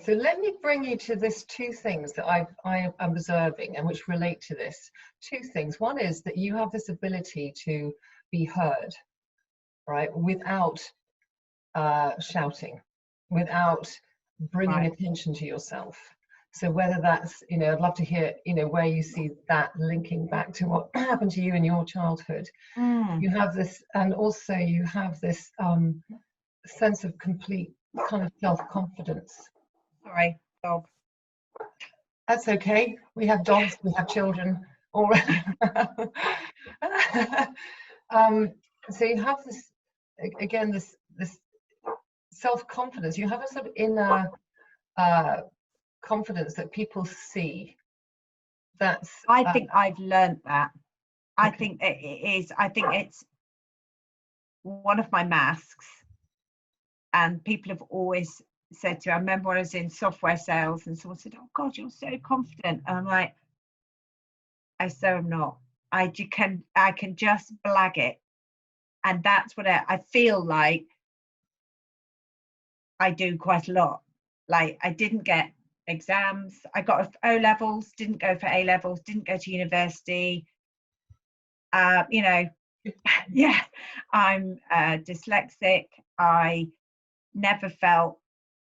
So let me bring you to this two things that I am observing and which relate to this. Two things. One is that you have this ability to be heard, right, without shouting, without bringing attention to yourself. So whether that's, you know, I'd love to hear, you know, where you see that linking back to what happened to you in your childhood. You have this, and also you have this sense of complete kind of self-confidence. Sorry, dog. That's okay. We have dogs, we have children already. So you have this, again, this self-confidence. You have a sort of inner confidence that people see. That's. I think I've learned that. I think it is. I think it's one of my masks, and people have always said to me, I remember when I was in software sales and someone said, oh God, you're so confident. And I'm like, I so am not. I can just blag it. And that's what I feel like I do quite a lot. Like I didn't get exams. I got O levels, didn't go for A levels, didn't go to university. You know, yeah, I'm dyslexic. I never felt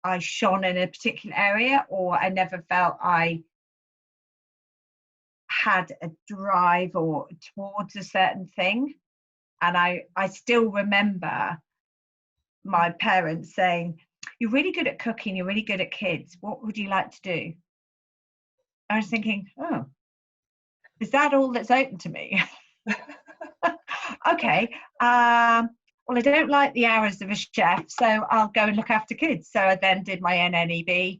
I shone in a particular area, or I never felt I had a drive or towards a certain thing. And I still remember my parents saying, you're really good at cooking, you're really good at kids, what would you like to do? I was thinking, oh, is that all that's open to me? Okay, well, I don't like the hours of a chef, so I'll go and look after kids. So I then did my NNEB,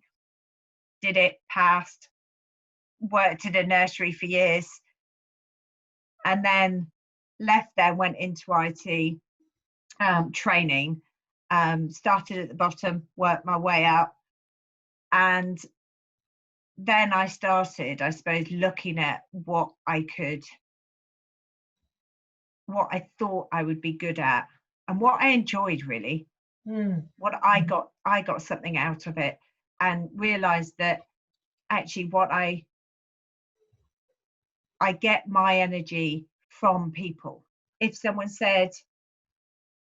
did it, passed, worked at a nursery for years, and then left there, went into IT training, started at the bottom, worked my way up. And then I started, I suppose, looking at what I thought I would be good at and what I enjoyed, really. What I got something out of it, and realized that actually what I get my energy from people. If someone said,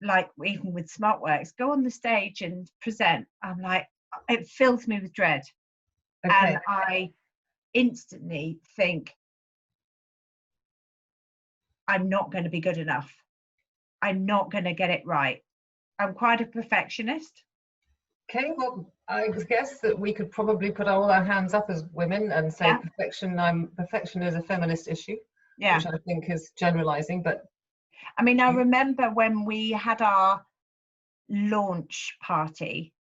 like even with SmartWorks, go on the stage and present, I'm like, it fills me with dread. And I instantly think I'm not going to be good enough. I'm not going to get it right. I'm quite a perfectionist. Okay, well, I guess that we could probably put all our hands up as women and say perfection is a feminist issue, which I think is generalizing. But I mean, I remember when we had our launch party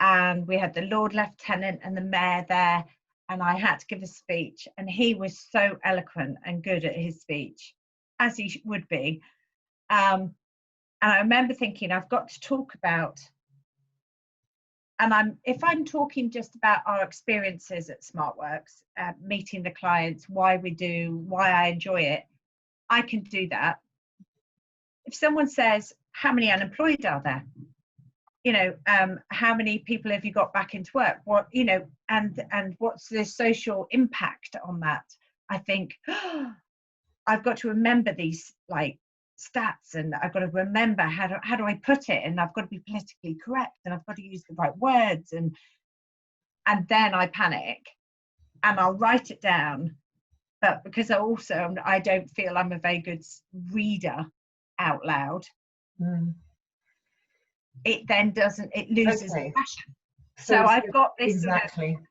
and we had the Lord Lieutenant and the Mayor there, and I had to give a speech, and he was so eloquent and good at his speech, as he would be. And I remember thinking, I've got to talk about, and if I'm talking just about our experiences at SmartWorks, meeting the clients, why we do, why I enjoy it, I can do that. If someone says, how many unemployed are there? You know, how many people have you got back into work? What, you know, and what's the social impact on that? I think, I've got to remember these like stats, and I've got to remember how do I put it, and I've got to be politically correct, and I've got to use the right words, and then I panic and I'll write it down. But because I don't feel I'm a very good reader out loud, it then it loses passion. So I've got this exactly sort of,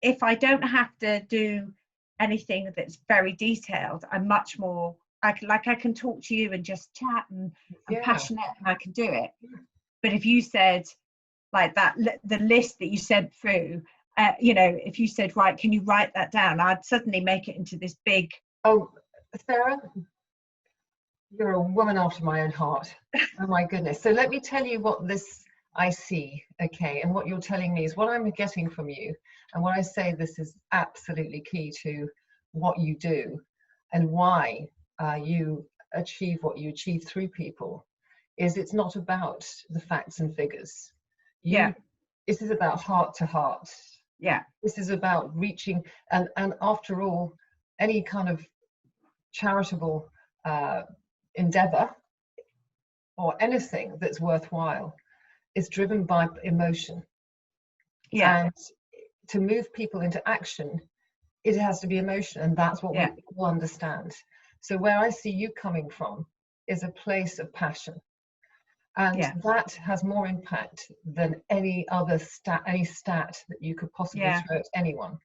if I don't have to do anything that's very detailed, I'm much more, I can talk to you and just chat, and I'm passionate and I can do it. But if you said like that, the list that you sent through, you know, if you said, right, can you write that down, I'd suddenly make it into this big. Oh, Sarah, you're a woman after my own heart. Oh my goodness. So let me tell you what I see, okay, and what you're telling me is what I'm getting from you. And when I say this is absolutely key to what you do and why you achieve what you achieve through people, is it's not about the facts and figures. You this is about heart to heart. Yeah. This is about reaching, and after all, any kind of charitable endeavor or anything that's worthwhile is driven by emotion. Yeah. And to move people into action, it has to be emotion, and that's what Yeah. we all understand. So where I see you coming from is a place of passion, and Yeah. that has more impact than any other stat that you could possibly Yeah. throw at anyone.